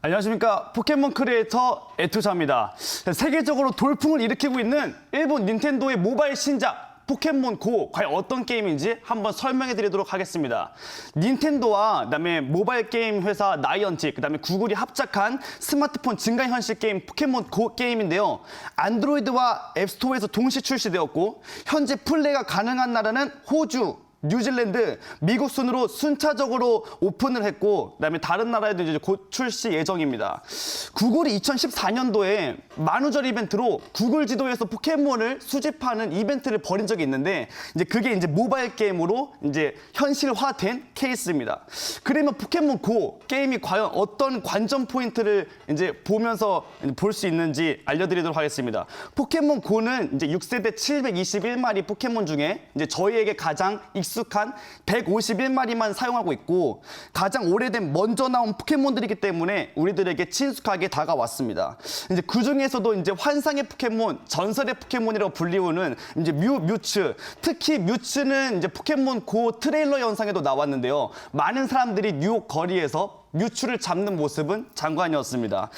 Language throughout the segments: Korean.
안녕하십니까. 포켓몬 크리에이터 에투샤입니다. 세계적으로 돌풍을 일으키고 있는 일본 닌텐도의 모바일 신작 포켓몬 고, 과연 어떤 게임인지 한번 설명해 드리도록 하겠습니다. 닌텐도와 그다음에 모바일 게임 회사 나이언틱, 그다음에 구글이 합작한 스마트폰 증강현실 게임 포켓몬 고 게임인데요. 안드로이드와 앱스토어에서 동시 출시되었고 현재 플레이가 가능한 나라는 호주, 뉴질랜드, 미국 순으로 순차적으로 오픈을 했고, 그다음에 다른 나라에도 이제 곧 출시 예정입니다. 구글이 2014년도에 만우절 이벤트로 구글 지도에서 포켓몬을 수집하는 이벤트를 벌인 적이 있는데, 이제 그게 이제 모바일 게임으로 이제 현실화된 케이스입니다. 그러면 포켓몬 고 게임이 과연 어떤 관전 포인트를 이제 보면서 볼 수 있는지 알려드리도록 하겠습니다. 포켓몬 고는 이제 6세대 721마리 포켓몬 중에 이제 저희에게 가장 익숙한 151마리만 사용하고 있고, 가장 오래된 먼저 나온 포켓몬들이기 때문에 우리들에게 친숙하게 다가왔습니다. 이제 그 중에서도 이제 환상의 포켓몬, 전설의 포켓몬이라고 불리우는 이제 뮤츠, 특히 뮤츠는 이제 포켓몬 고 트레일러 영상에도 나왔는데요. 많은 사람들이 뉴욕 거리에서 뮤츠를 잡는 모습은 장관이었습니다.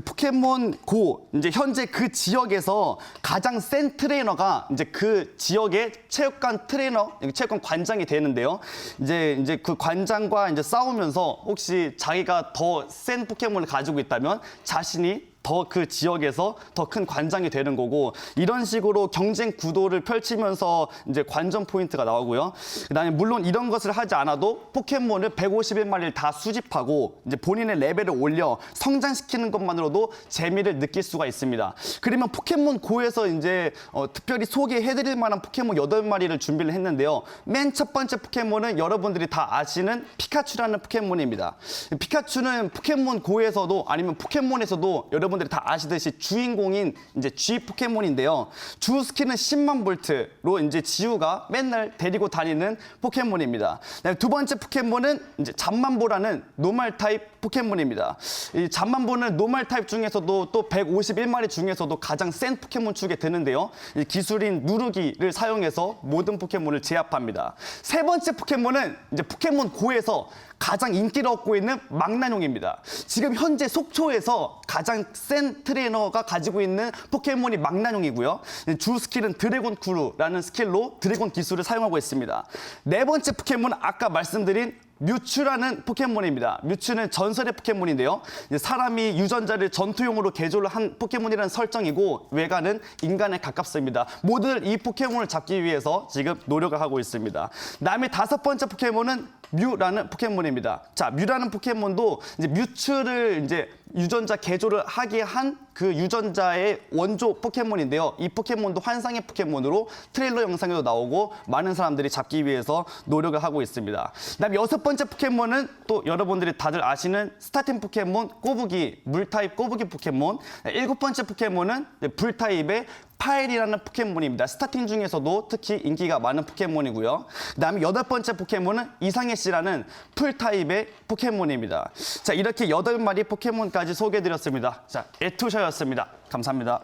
포켓몬 고, 이제 현재 그 지역에서 가장 센 트레이너가 이제 그 지역의 체육관 트레이너, 체육관 관장이 되는데요. 이제 그 관장과 이제 싸우면서 혹시 자기가 더 센 포켓몬을 가지고 있다면 자신이 더 그 지역에서 더 큰 관장이 되는 거고, 이런 식으로 경쟁 구도를 펼치면서 이제 관전 포인트가 나오고요. 그다음에 물론 이런 것을 하지 않아도 포켓몬을 151마리를 다 수집하고 이제 본인의 레벨을 올려 성장시키는 것만으로도 재미를 느낄 수가 있습니다. 그러면 포켓몬 고에서 이제 특별히 소개해드릴 만한 포켓몬 8마리를 준비를 했는데요. 맨 첫 번째 포켓몬은 여러분들이 다 아시는 피카츄라는 포켓몬입니다. 피카츄는 포켓몬 고에서도 아니면 포켓몬에서도 여러분들이 다 아시듯이 주인공인 이제 G 포켓몬인데요. 주 스킬은 10만 볼트로 이제 지우가 맨날 데리고 다니는 포켓몬입니다. 두 번째 포켓몬은 이제 잠만보라는 노말 타입 포켓몬입니다. 이 잠만보는 노말 타입 중에서도 또 151마리 중에서도 가장 센 포켓몬 축에 드는데요. 이 기술인 누르기를 사용해서 모든 포켓몬을 제압합니다. 세 번째 포켓몬은 이제 포켓몬 고에서 가장 인기를 얻고 있는 망나뇽입니다. 지금 현재 속초에서 가장 센 트레이너가 가지고 있는 포켓몬이 망나뇽이고요. 주 스킬은 드래곤 크루라는 스킬로 드래곤 기술을 사용하고 있습니다. 네 번째 포켓몬은 아까 말씀드린 뮤츠라는 포켓몬입니다. 뮤츠는 전설의 포켓몬인데요. 사람이 유전자를 전투용으로 개조를 한 포켓몬이라는 설정이고, 외관은 인간에 가깝습니다. 모두들 이 포켓몬을 잡기 위해서 지금 노력을 하고 있습니다. 다음에 다섯 번째 포켓몬은 뮤라는 포켓몬입니다. 자, 뮤라는 포켓몬도 이제 뮤츠를 이제 유전자 개조를 하게 한 그 유전자의 원조 포켓몬인데요. 이 포켓몬도 환상의 포켓몬으로 트레일러 영상에도 나오고 많은 사람들이 잡기 위해서 노력을 하고 있습니다. 그다음에 여섯 번째 포켓몬은 또 여러분들이 다들 아시는 스타팅 포켓몬 꼬부기, 물타입 꼬부기 포켓몬. 일곱 번째 포켓몬은 불타입의 파일이라는 포켓몬입니다. 스타팅 중에서도 특히 인기가 많은 포켓몬이고요. 그다음에 여덟 번째 포켓몬은 이상해 씨라는 풀타입의 포켓몬입니다. 자, 이렇게 8마리 포켓몬까지 소개해드렸습니다. 자, 에투샤였습니다. 감사합니다.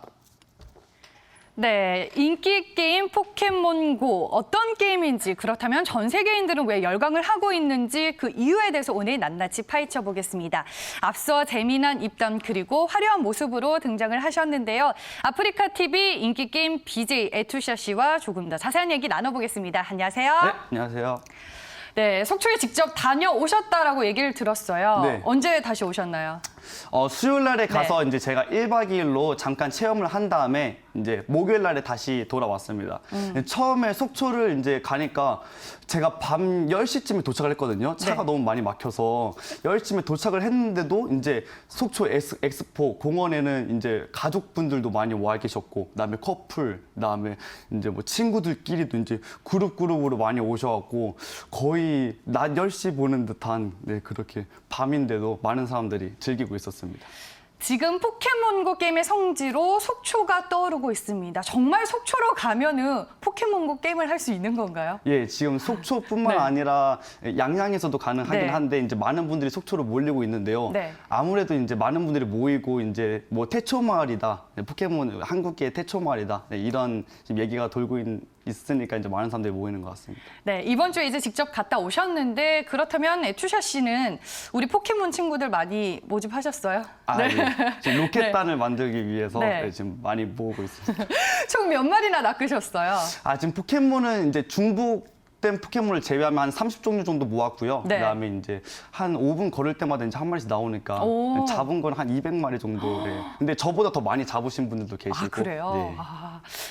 네, 인기 게임 포켓몬고 어떤 게임인지, 그렇다면 전 세계인들은 왜 열광을 하고 있는지 그 이유에 대해서 오늘 낱낱이 파헤쳐 보겠습니다. 앞서 재미난 입담 그리고 화려한 모습으로 등장을 하셨는데요. 아프리카 TV 인기 게임 BJ 에투샤 씨와 조금 더 자세한 얘기 나눠보겠습니다. 안녕하세요. 네, 안녕하세요. 네, 속초에 직접 다녀오셨다라고 얘기를 들었어요. 네. 언제 다시 오셨나요? 수요일 날에 가서 이제 제가 1박 2일로 잠깐 체험을 한 다음에 이제 목요일 날에 다시 돌아왔습니다. 처음에 속초를 이제 가니까 제가 밤 10시쯤에 도착을 했거든요. 차가 너무 많이 막혀서 10시쯤에 도착을 했는데도 이제 속초 엑스포 공원에는 이제 가족분들도 많이 와 계셨고, 그다음에 커플, 그다음에 이제 뭐 친구들끼리도 이제 그룹으로 많이 오셔갖고 거의 낮 10시 보는 듯한, 네, 그렇게 밤인데도 많은 사람들이 즐기고 있었습니다. 지금 포켓몬고 게임의 성지로 속초가 떠오르고 있습니다. 정말 속초로 가면은 포켓몬고 게임을 할 수 있는 건가요? 예, 지금 속초뿐만 네. 아니라 양양에서도 가능하긴 네. 한데 이제 많은 분들이 속초로 몰리고 있는데요. 네. 아무래도 이제 많은 분들이 모이고 이제 뭐 태초마을이다, 네, 포켓몬 한국의 태초말이다. 네, 이런 지금 얘기가 돌고 있으니까 이제 많은 사람들이 모이는 것 같습니다. 네, 이번 주에 이제 직접 갔다 오셨는데 그렇다면 에투샤 씨는 우리 포켓몬 친구들 많이 모집하셨어요? 네. 지금 로켓단을 네. 만들기 위해서 네. 네, 지금 많이 모으고 있습니다. 총 몇 마리나 낚으셨어요? 지금 포켓몬은 이제 중복된 포켓몬을 제외하면 한 30종류 정도 모았고요. 네. 그다음에 이제 한 5분 걸을 때마다 이제 한 마리씩 나오니까 오. 잡은 건 한 200마리 정도. 네. 근데 저보다 더 많이 잡으신 분들도 계시고. 그래요? 네.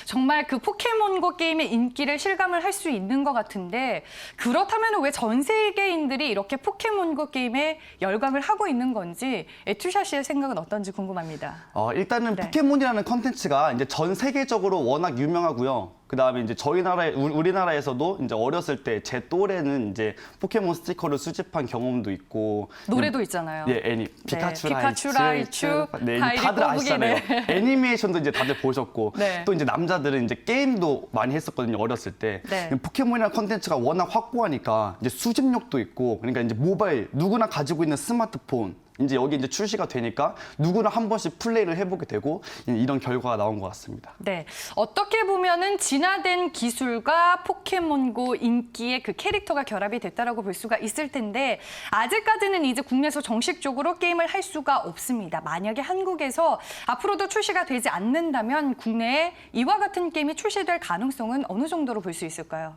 정말 그 포켓몬고 게임의 인기를 실감을 할 수 있는 것 같은데 그렇다면 왜 전 세계인들이 이렇게 포켓몬고 게임에 열광을 하고 있는 건지 에투샤 씨의 생각은 어떤지 궁금합니다. 일단은 네. 포켓몬이라는 컨텐츠가 이제 전 세계적으로 워낙 유명하고요. 그다음에 이제 저희 나라 우리나라에서도 이제 어렸을 때 제 또래는 이제 포켓몬 스티커를 수집한 경험도 있고 노래도 있잖아요. 예, 피카츄 라이츄, 네, 하이리 다들 꼬부기, 아시잖아요. 네. 애니메이션도 이제 다들 보셨고 네. 또 이제 남자들은 이제 게임도 많이 했었거든요. 어렸을 때. 네. 포켓몬이라는 컨텐츠가 워낙 확고하니까 이제 수집력도 있고 그러니까 이제 모바일 누구나 가지고 있는 스마트폰 이제 여기 이제 출시가 되니까 누구나 한 번씩 플레이를 해보게 되고 이런 결과가 나온 것 같습니다. 네, 어떻게 보면은 진화된 기술과 포켓몬고 인기의 그 캐릭터가 결합이 됐다라고 볼 수가 있을 텐데 아직까지는 이제 국내에서 정식적으로 게임을 할 수가 없습니다. 만약에 한국에서 앞으로도 출시가 되지 않는다면 국내에 이와 같은 게임이 출시될 가능성은 어느 정도로 볼 수 있을까요?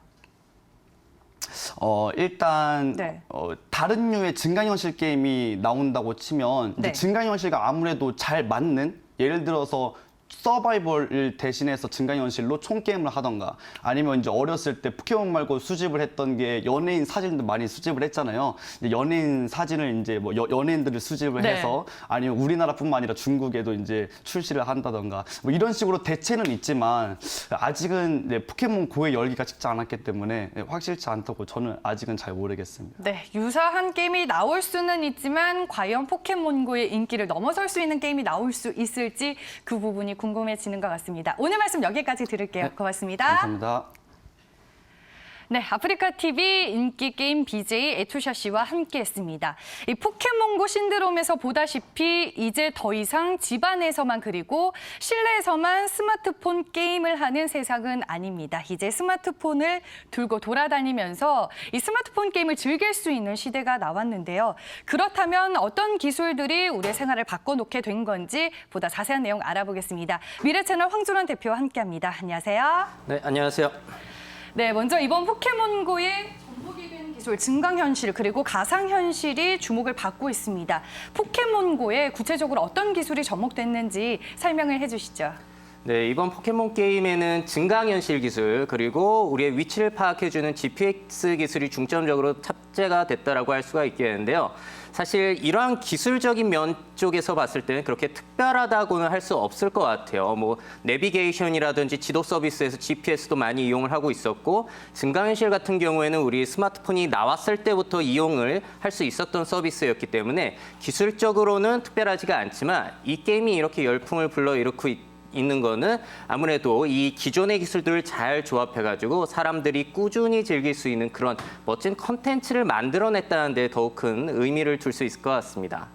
일단 네. 다른 류의 증강현실 게임이 나온다고 치면 이제 네. 증강현실과 아무래도 잘 맞는 예를 들어서 서바이벌을 대신해서 증강현실로 총게임을 하던가 아니면 이제 어렸을 때 포켓몬 말고 수집을 했던 게 연예인 사진도 많이 수집을 했잖아요. 이제 연예인 사진을 이제 뭐 연예인들을 수집을 네. 해서 아니면 우리나라뿐만 아니라 중국에도 이제 출시를 한다던가 뭐 이런 식으로 대체는 있지만 아직은 네, 포켓몬 고의 열기가 식지 않았기 때문에 네, 확실치 않다고 저는 아직은 잘 모르겠습니다. 네, 유사한 게임이 나올 수는 있지만 과연 포켓몬고의 인기를 넘어설 수 있는 게임이 나올 수 있을지 그 부분이 궁금해지는 것 같습니다. 오늘 말씀 여기까지 들을게요. 고맙습니다. 감사합니다. 네, 아프리카 TV 인기 게임 BJ 에투샤 씨와 함께했습니다. 이 포켓몬고 신드롬에서 보다시피 이제 더 이상 집안에서만 그리고 실내에서만 스마트폰 게임을 하는 세상은 아닙니다. 이제 스마트폰을 들고 돌아다니면서 이 스마트폰 게임을 즐길 수 있는 시대가 나왔는데요. 그렇다면 어떤 기술들이 우리의 생활을 바꿔놓게 된 건지 보다 자세한 내용 알아보겠습니다. 미래채널 황준원 대표와 함께합니다. 안녕하세요. 네, 안녕하세요. 네, 먼저 이번 포켓몬고의 접목이 된 기술 증강현실 그리고 가상현실이 주목을 받고 있습니다. 포켓몬고에 구체적으로 어떤 기술이 접목됐는지 설명을 해주시죠. 네, 이번 포켓몬 게임에는 증강현실 기술 그리고 우리의 위치를 파악해주는 GPS 기술이 중점적으로 탑재가 됐다라고 할 수가 있겠는데요. 사실 이러한 기술적인 면 쪽에서 봤을 때는 그렇게 특별하다고는 할 수 없을 것 같아요. 뭐 내비게이션이라든지 지도 서비스에서 GPS도 많이 이용을 하고 있었고 증강현실 같은 경우에는 우리 스마트폰이 나왔을 때부터 이용을 할 수 있었던 서비스였기 때문에 기술적으로는 특별하지가 않지만 이 게임이 이렇게 열풍을 불러일으키고 있는 거는 아무래도 이 기존의 기술들을 잘 조합해가지고 사람들이 꾸준히 즐길 수 있는 그런 멋진 컨텐츠를 만들어냈다는 데 더욱 큰 의미를 둘 수 있을 것 같습니다.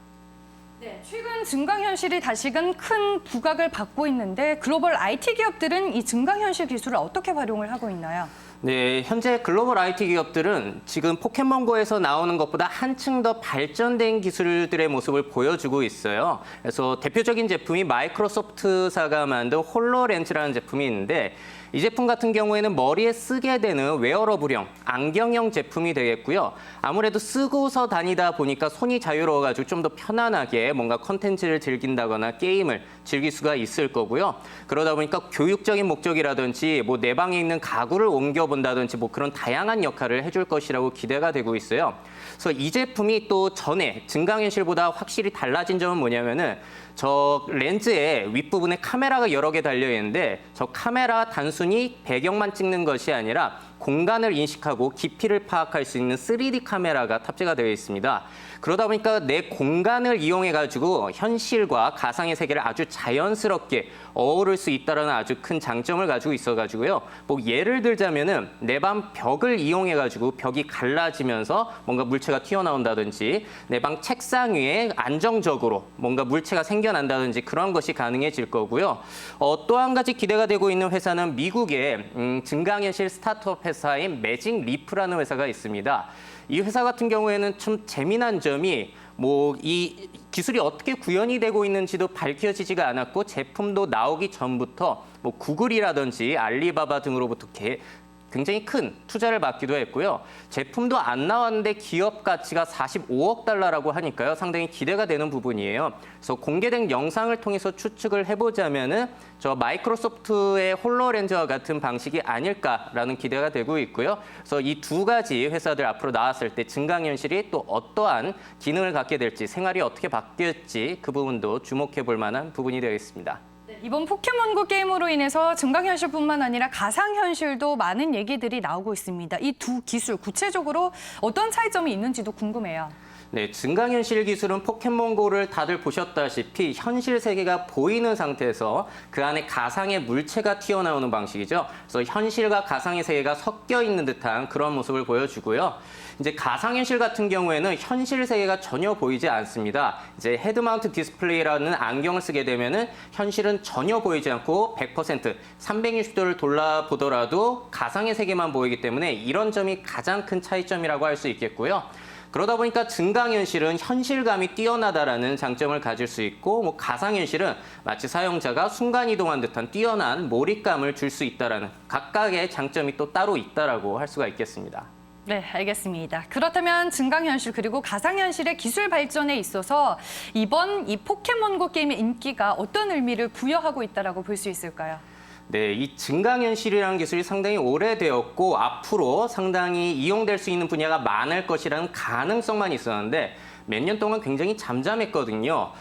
네, 최근 증강현실이 다시금 큰 부각을 받고 있는데 글로벌 IT 기업들은 이 증강현실 기술을 어떻게 활용을 하고 있나요? 네, 현재 글로벌 IT 기업들은 지금 포켓몬고에서 나오는 것보다 한층 더 발전된 기술들의 모습을 보여주고 있어요. 그래서 대표적인 제품이 마이크로소프트사가 만든 홀로렌즈라는 제품이 있는데 이 제품 같은 경우에는 머리에 쓰게 되는 웨어러블형, 안경형 제품이 되겠고요. 아무래도 쓰고서 다니다 보니까 손이 자유로워가지고 좀 더 편안하게 뭔가 컨텐츠를 즐긴다거나 게임을 즐길 수가 있을 거고요. 그러다 보니까 교육적인 목적이라든지 뭐 내 방에 있는 가구를 옮겨본다든지 뭐 그런 다양한 역할을 해줄 것이라고 기대가 되고 있어요. 그래서 이 제품이 또 전에 증강현실보다 확실히 달라진 점은 뭐냐면은 저 렌즈의 윗부분에 카메라가 여러 개 달려 있는데 저 카메라 단순히 배경만 찍는 것이 아니라 공간을 인식하고 깊이를 파악할 수 있는 3D 카메라가 탑재가 되어 있습니다. 그러다 보니까 내 공간을 이용해가지고 현실과 가상의 세계를 아주 자연스럽게 어우를 수 있다는 아주 큰 장점을 가지고 있어가지고요. 뭐 예를 들자면은 내 방 벽을 이용해가지고 벽이 갈라지면서 뭔가 물체가 튀어나온다든지 내 방 책상 위에 안정적으로 뭔가 물체가 생겨 소리가 난다든지 그런 것이 가능해질 거고요. 또 한 가지 기대가 되고 있는 회사는 미국의 증강현실 스타트업 회사인 매직 리프라는 회사가 있습니다. 이 회사 같은 경우에는 좀 재미난 점이 이 기술이 어떻게 구현이 되고 있는지도 밝혀지지가 않았고 제품도 나오기 전부터 구글이라든지 알리바바 등으로부터 굉장히 큰 투자를 받기도 했고요. 제품도 안 나왔는데 기업 가치가 45억 달러라고 하니까요. 상당히 기대가 되는 부분이에요. 그래서 공개된 영상을 통해서 추측을 해보자면은 저 마이크로소프트의 홀로렌즈와 같은 방식이 아닐까라는 기대가 되고 있고요. 그래서 이 두 가지 회사들 앞으로 나왔을 때 증강현실이 또 어떠한 기능을 갖게 될지, 생활이 어떻게 바뀔지 그 부분도 주목해 볼 만한 부분이 되겠습니다. 이번 포켓몬고 게임으로 인해서 증강현실뿐만 아니라 가상현실도 많은 얘기들이 나오고 있습니다. 이 두 기술 구체적으로 어떤 차이점이 있는지도 궁금해요. 네, 증강현실 기술은 포켓몬고를 다들 보셨다시피 현실 세계가 보이는 상태에서 그 안에 가상의 물체가 튀어나오는 방식이죠. 그래서 현실과 가상의 세계가 섞여 있는 듯한 그런 모습을 보여주고요. 이제 가상현실 같은 경우에는 현실 세계가 전혀 보이지 않습니다. 이제 헤드마운트 디스플레이라는 안경을 쓰게 되면은 현실은 전혀 보이지 않고 100% 360도를 돌아보더라도 가상의 세계만 보이기 때문에 이런 점이 가장 큰 차이점이라고 할 수 있겠고요. 그러다 보니까 증강현실은 현실감이 뛰어나다라는 장점을 가질 수 있고 가상현실은 마치 사용자가 순간이동한 듯한 뛰어난 몰입감을 줄 수 있다라는 각각의 장점이 또 따로 있다라고 할 수가 있겠습니다. 네, 알겠습니다. 그렇다면 증강현실 그리고 가상현실의 기술 발전에 있어서 이번 이 포켓몬고 게임의 인기가 어떤 의미를 부여하고 있다라고 볼 수 있을까요? 네, 이 증강현실이라는 기술이 상당히 오래되었고 앞으로 상당히 이용될 수 있는 분야가 많을 것이라는 가능성만 있었는데 몇 년 동안 굉장히 잠잠했거든요.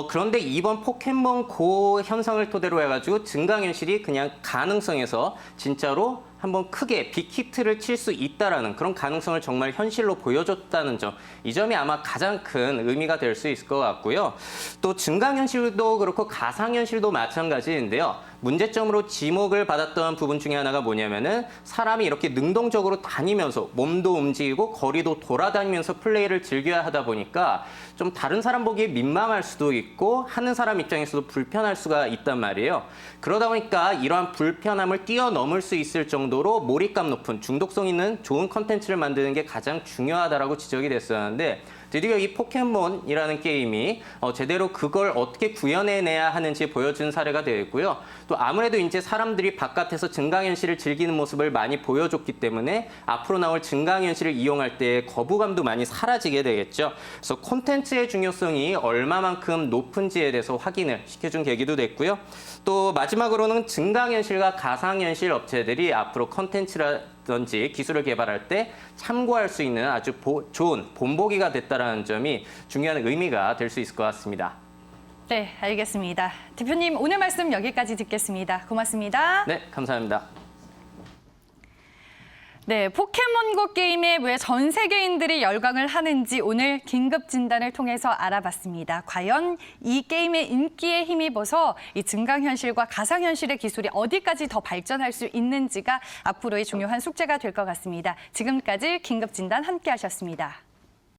그런데 이번 포켓몬 고 현상을 토대로 해가지고 증강현실이 그냥 가능성에서 진짜로 한번 크게 빅히트를 칠 수 있다라는 그런 가능성을 정말 현실로 보여줬다는 점, 이 점이 아마 가장 큰 의미가 될 수 있을 것 같고요. 또 증강현실도 그렇고 가상현실도 마찬가지인데요. 문제점으로 지목을 받았던 부분 중에 하나가 뭐냐면은 사람이 이렇게 능동적으로 다니면서 몸도 움직이고 거리도 돌아다니면서 플레이를 즐겨야 하다 보니까 좀 다른 사람 보기에 민망할 수도 있고 하는 사람 입장에서도 불편할 수가 있단 말이에요. 그러다 보니까 이러한 불편함을 뛰어넘을 수 있을 정도로 몰입감 높은 중독성 있는 좋은 컨텐츠를 만드는 게 가장 중요하다라고 지적이 됐었는데 드디어 이 포켓몬이라는 게임이 제대로 그걸 어떻게 구현해내야 하는지 보여준 사례가 되었고요. 또 아무래도 이제 사람들이 바깥에서 증강현실을 즐기는 모습을 많이 보여줬기 때문에 앞으로 나올 증강현실을 이용할 때 거부감도 많이 사라지게 되겠죠. 그래서 콘텐츠의 중요성이 얼마만큼 높은지에 대해서 확인을 시켜준 계기도 됐고요. 또 마지막으로는 증강현실과 가상현실 업체들이 앞으로 콘텐츠라든지 기술을 개발할 때 참고할 수 있는 아주 좋은 본보기가 됐다는 점이 중요한 의미가 될 수 있을 것 같습니다. 네, 알겠습니다. 대표님, 오늘 말씀 여기까지 듣겠습니다. 고맙습니다. 네, 감사합니다. 네, 포켓몬고 게임에 왜 전 세계인들이 열광을 하는지 오늘 긴급 진단을 통해서 알아봤습니다. 과연 이 게임의 인기에 힘입어서 이 증강현실과 가상현실의 기술이 어디까지 더 발전할 수 있는지가 앞으로의 중요한 숙제가 될 것 같습니다. 지금까지 긴급 진단 함께 하셨습니다.